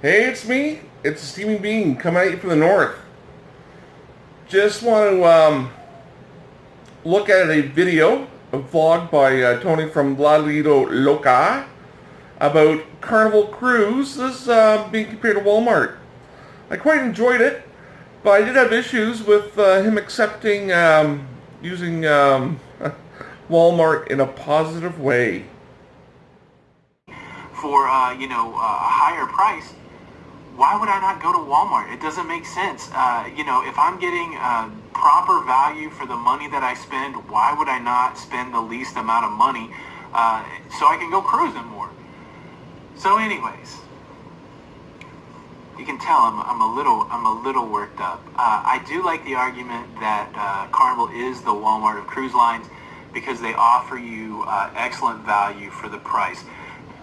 Hey, it's me. It's a steaming bean coming at you from the north. Just want to look at a video, a vlog by Tony from Lido Loca about Carnival cruises being compared to Walmart. I quite enjoyed it, but I did have issues with him accepting using Walmart in a positive way. For a higher price, why would I not go to Walmart? It doesn't make sense. If I'm getting proper value for the money that I spend, why would I not spend the least amount of money so I can go cruising more? So anyways, you can tell I'm a little worked up. I do like the argument that Carnival is the Walmart of cruise lines because they offer you excellent value for the price.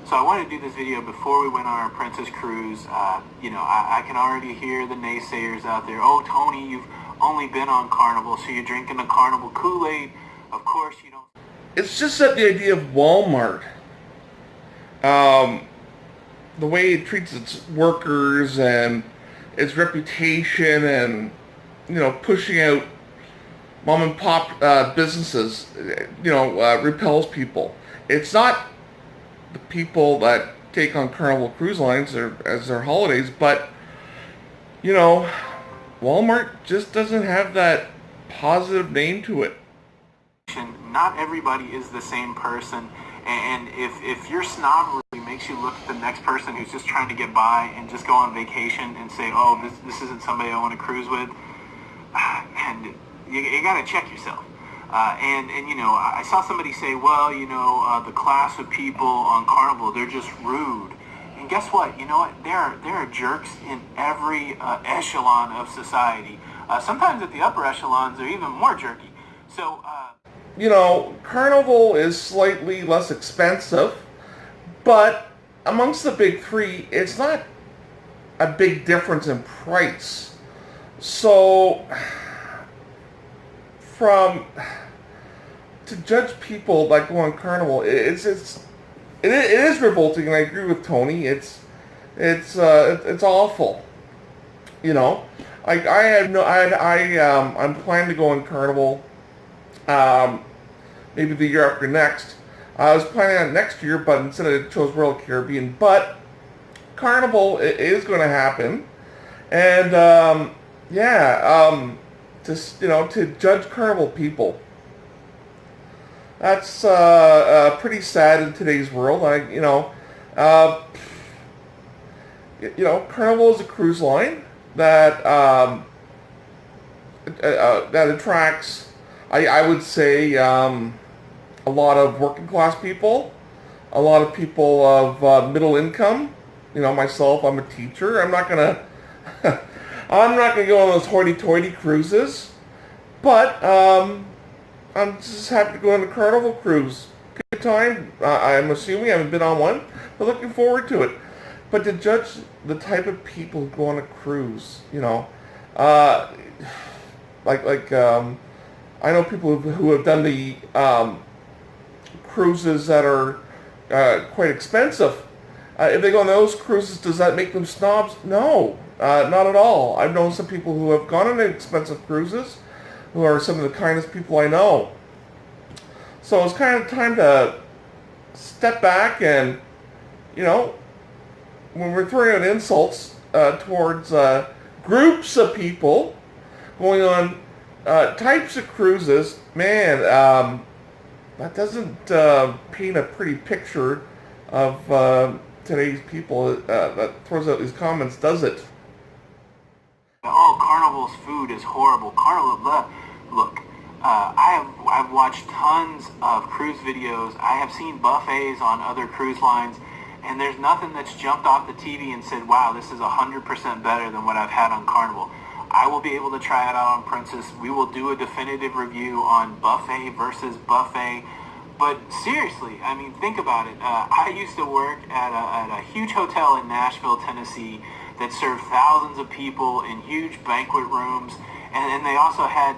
So I wanted to do this video before we went on our Princess cruise. I can already hear the naysayers out there. Oh, Tony, you've only been on Carnival, so you're drinking the Carnival Kool-Aid. Of course you don't. It's just that the idea of Walmart, the way it treats its workers and its reputation and, pushing out mom and pop businesses, repels people. It's not the people that take on Carnival Cruise Lines as their holidays, but Walmart just doesn't have that positive name to it. Not everybody is the same person, and if your snobbery makes you look at the next person who's just trying to get by and just go on vacation and say, oh, this isn't somebody I want to cruise with, and you got to check yourself. I saw somebody say, well, the class of people on Carnival, they're just rude. And guess what? You know what? There are jerks in every echelon of society. Sometimes at the upper echelons, they're even more jerky. So, Carnival is slightly less expensive, but amongst the big three, it's not a big difference in price. So, to judge people that go on Carnival, it is revolting, and I agree with Tony. It's awful. I'm planning to go on Carnival, maybe the year after next. I was planning on next year, but instead I chose Royal Caribbean. But Carnival is going to happen, and to judge Carnival people, that's pretty sad in today's world. Carnival is a cruise line that attracts, I would say, a lot of working class people, a lot of people of middle income. Myself, I'm a teacher. I'm not gonna go on those hoity-toity cruises, but I'm just happy to go on a Carnival cruise. Good time. I'm assuming I haven't been on one, but looking forward to it. But to judge the type of people who go on a cruise, I know people who have done the cruises that are quite expensive. If they go on those cruises, does that make them snobs? No, not at all. I've known some people who have gone on expensive cruises who are some of the kindest people I know. So it's kind of time to step back and, when we're throwing out insults towards groups of people going on types of cruises, man, that doesn't paint a pretty picture of today's people that throws out these comments, does it? Oh, Carnival's food is horrible. Look, I've watched tons of cruise videos. I have seen buffets on other cruise lines, and there's nothing that's jumped off the TV and said, wow, this is 100% better than what I've had on Carnival. I will be able to try it out on Princess. We will do a definitive review on buffet versus buffet. But seriously, think about it. I used to work at a huge hotel in Nashville, Tennessee that served thousands of people in huge banquet rooms, and they also had,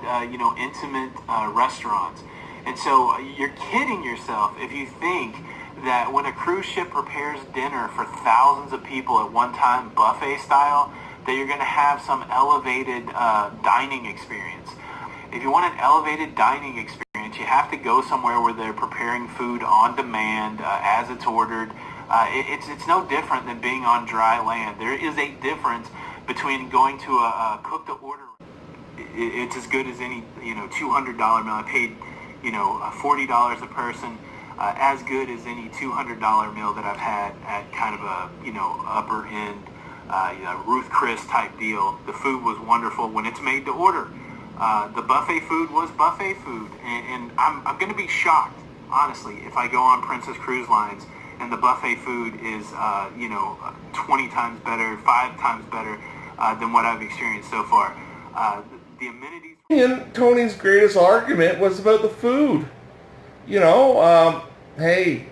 intimate restaurants. And so you're kidding yourself if you think that when a cruise ship prepares dinner for thousands of people at one time, buffet style, that you're going to have some elevated dining experience. If you want an elevated dining experience, you have to go somewhere where they're preparing food on demand as it's ordered. It's no different than being on dry land. There is a difference between going to a cook-to-order. It's as good as any $200 meal. I paid $40 a person. As good as any $200 meal that I've had at kind of a upper end Ruth Chris type deal. The food was wonderful when it's made to order. The buffet food was buffet food, and I'm going to be shocked, honestly, if I go on Princess Cruise Lines and the buffet food is 20 times better, 5 times better than what I've experienced so far. The amenities. And Tony's greatest argument was about the food. Hey,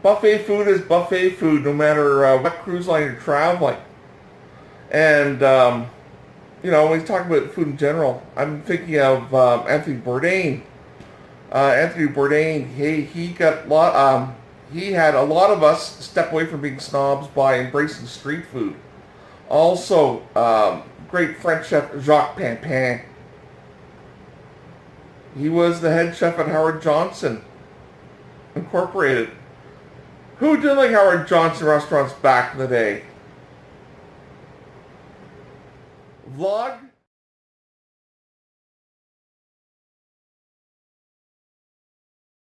buffet food is buffet food no matter what cruise line you're traveling. And, when he's talking about food in general, I'm thinking of Anthony Bourdain. Anthony Bourdain, he had a lot of us step away from being snobs by embracing street food. Also, great French chef Jacques Pépin. He was the head chef at Howard Johnson Incorporated. Who did like Howard Johnson restaurants back in the day? Vlog?